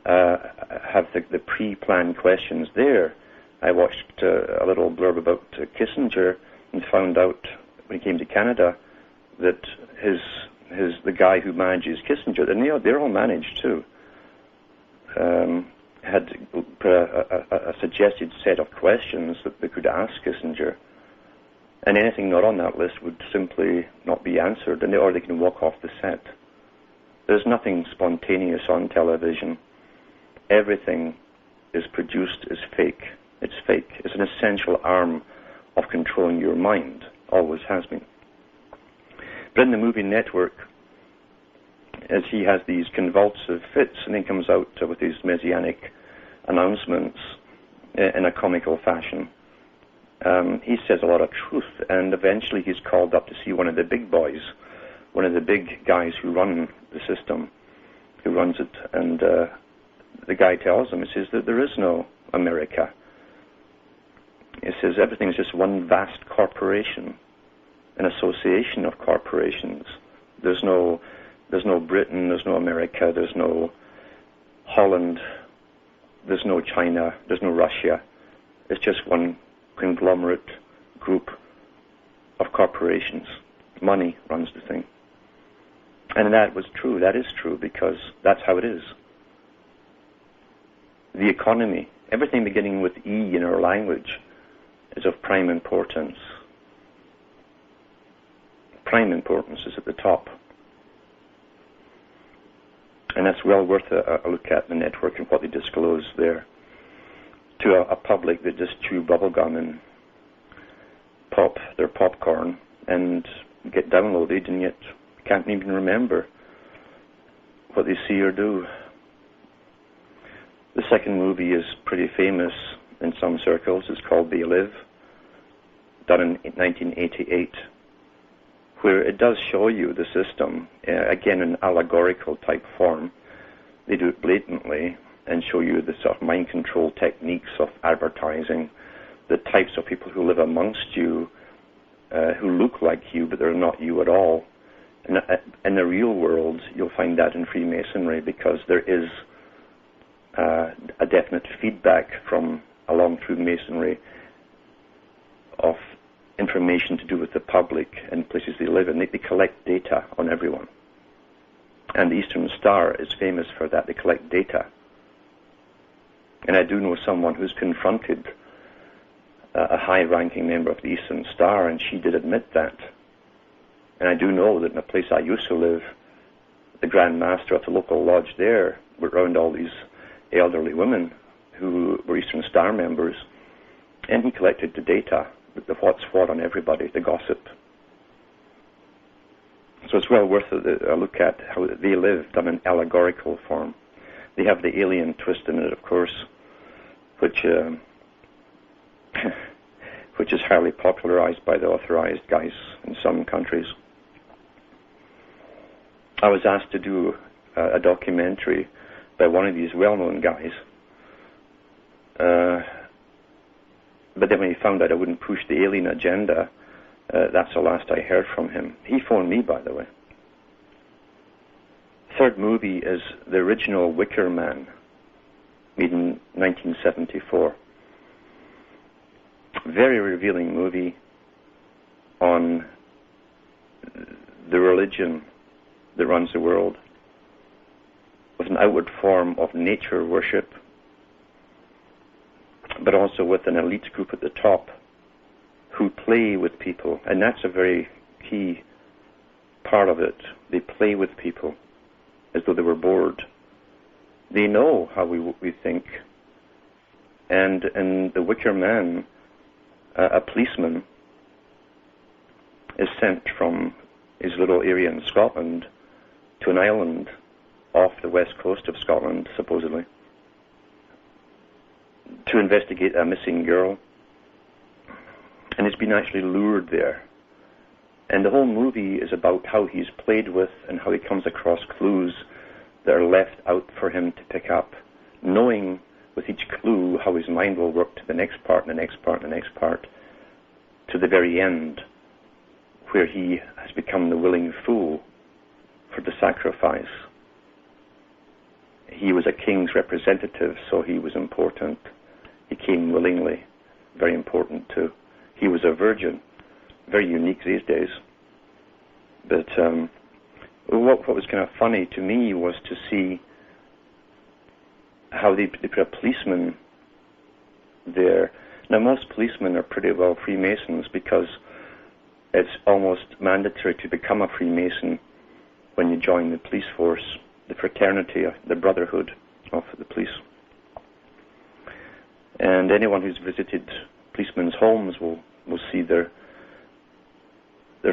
have the pre-planned questions there. I watched a little blurb about Kissinger and found out when he came to Canada that the guy who manages Kissinger, and they're all managed too, had put a suggested set of questions that they could ask Kissinger, and anything not on that list would simply not be answered, or they can walk off the set. There's nothing spontaneous on television. Everything is produced as fake. It's fake. It's an essential arm of controlling your mind. Always has been. But in the movie Network, as he has these convulsive fits and then comes out with these messianic announcements in a comical fashion, he says a lot of truth, and eventually he's called up to see one of the big boys, one of the big guys who run the system, who runs it, and the guy tells him, he says that there is no America. He says everything is just one vast corporation, an association of corporations. There's no Britain, there's no America, there's no Holland, there's no China, there's no Russia. It's just one conglomerate group of corporations. Money runs the thing. And that was true. That is true because that's how it is. The economy, everything beginning with E in our language, is of prime importance. Prime importance is at the top. And that's well worth a look at the Network and what they disclose there to a public that just chew bubblegum and pop their popcorn and get downloaded and yet can't even remember what they see or do. The second movie is pretty famous in some circles. It's called They Live, done in 1988, where it does show you the system, again in allegorical type form. They do it blatantly and show you the sort of mind control techniques of advertising, the types of people who live amongst you, who look like you but they're not you at all. And in the real world, you'll find that in Freemasonry because there is a definite feedback from along through Masonry of information to do with the public and places they live in. They collect data on everyone. And the Eastern Star is famous for that. They collect data. And I do know someone who's confronted a high-ranking member of the Eastern Star, and she did admit that. And I do know that in a place I used to live, the Grand Master of the local lodge there were around all these elderly women who were Eastern Star members, and he collected the data, the what's what on everybody, the gossip. So it's well worth a look at how They Live done in allegorical form. They have the alien twist in it, of course, which is highly popularized by the authorized guys in some countries. I was asked to do a documentary by one of these well-known guys, but then when he found out I wouldn't push the alien agenda, that's the last I heard from him. He phoned me, by the way. Third movie is the original Wicker Man, made in 1974. Very revealing movie on the religion that runs the world, with an outward form of nature worship, but also with an elite group at the top who play with people, and that's a very key part of it. They play with people as though they were bored. They know how we think. And in The Wicker Man, a policeman is sent from his little area in Scotland to an island off the west coast of Scotland, supposedly, to investigate a missing girl. And he's been actually lured there. And the whole movie is about how he's played with and how he comes across clues that are left out for him to pick up, knowing with each clue how his mind will work to the next part, and the next part, and the next part, to the very end, where he has become the willing fool for the sacrifice. He was a king's representative, so he was important. He came willingly, very important too. He was a virgin, very unique these days. But what was kind of funny to me was to see how they put a policeman there. Now, most policemen are pretty well Freemasons because it's almost mandatory to become a Freemason when you join the police force, the fraternity, the brotherhood of the police. And anyone who's visited policemen's homes will see their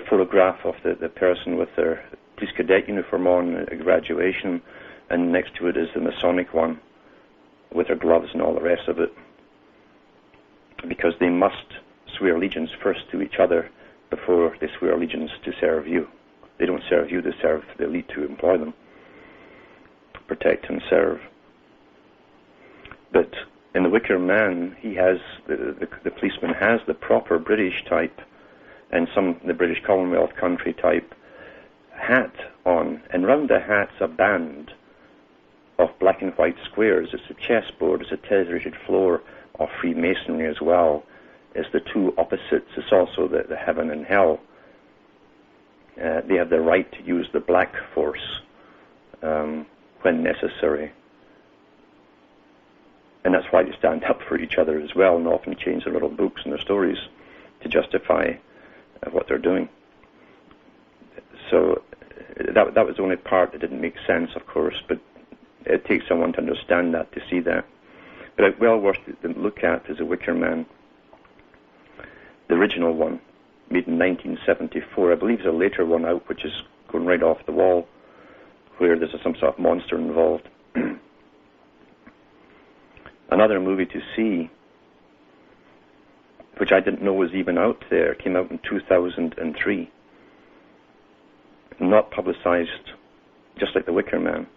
photograph of the person with their police cadet uniform on at graduation, and next to it is the Masonic one with their gloves and all the rest of it, because they must swear allegiance first to each other before they swear allegiance to serve you. They don't serve you, they serve the elite who employ them, protect and serve. But in the Wicker Man, he has the policeman has the proper British type and the British Commonwealth country type hat on, and round the hat's a band of black and white squares. It's a chessboard, it's a terracotta floor of Freemasonry as well. It's the two opposites. It's also the heaven and hell. They have the right to use the black force when necessary. And that's why they stand up for each other as well, and often change their little books and their stories to justify what they're doing. So that was the only part that didn't make sense, of course, but it takes someone to understand that, to see that. But well worth to look at is The Wicker Man, the original one, made in 1974. I believe there's a later one out which is going right off the wall, where there's some sort of monster involved. Another movie to see, which I didn't know was even out there, came out in 2003. Not publicized, just like The Wicker Man,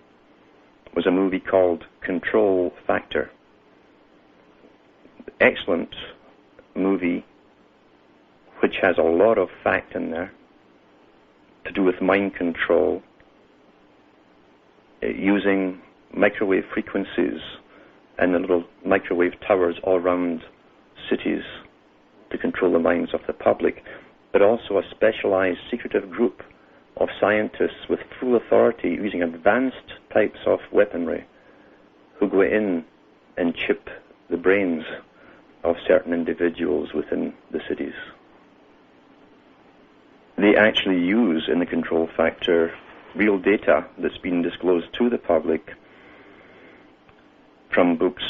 was a movie called Control Factor. Excellent movie, which has a lot of fact in there to do with mind control, using microwave frequencies and the little microwave towers all around cities to control the minds of the public, but also a specialized secretive group of scientists with full authority using advanced types of weaponry who go in and chip the brains of certain individuals within the cities. They actually use in the Control Factor real data that's been disclosed to the public from books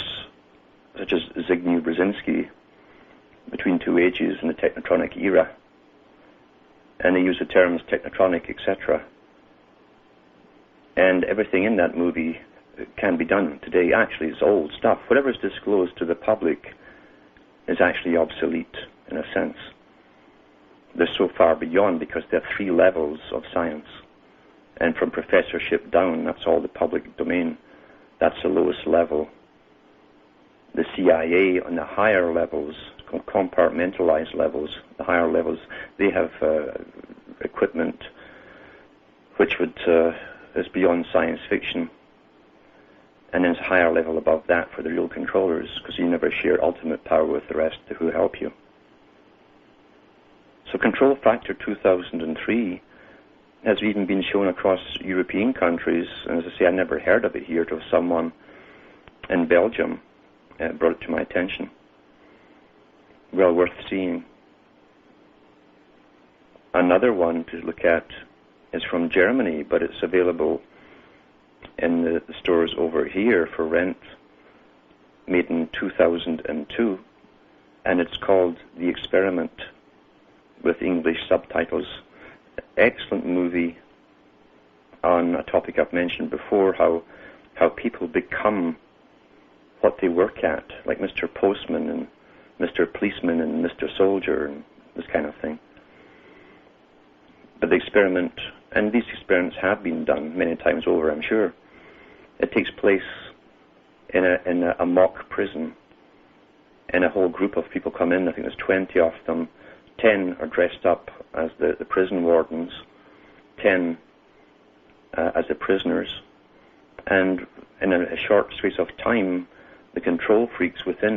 such as Zbigniew Brzezinski, Between Two Ages in the Technotronic Era, and they use the terms technotronic, etc. And everything in that movie can be done today. Actually, it's old stuff. Whatever is disclosed to the public is actually obsolete, in a sense. They're so far beyond because there are 3 levels of science. And from professorship down, that's all the public domain. That's the lowest level. The CIA on the higher levels, compartmentalized levels, the higher levels, they have equipment which is beyond science fiction. And then it's a higher level above that for the real controllers, because you never share ultimate power with the rest who help you. So Control Factor 2003 has even been shown across European countries, and as I say, I never heard of it here till someone in Belgium brought it to my attention. Well worth seeing. Another one to look at is from Germany, but it's available in the stores over here for rent, made in 2002, and it's called The Experiment, with English subtitles. Excellent movie on a topic I've mentioned before, how people become what they work at, like Mr. Postman and Mr. Policeman and Mr. Soldier and this kind of thing. But the experiment, and these experiments have been done many times over, I'm sure. It takes place in a mock prison, and a whole group of people come in. I think there's 20 of them. 10 are dressed up as the prison wardens, 10 as the prisoners, And in a short space of time, the control freaks within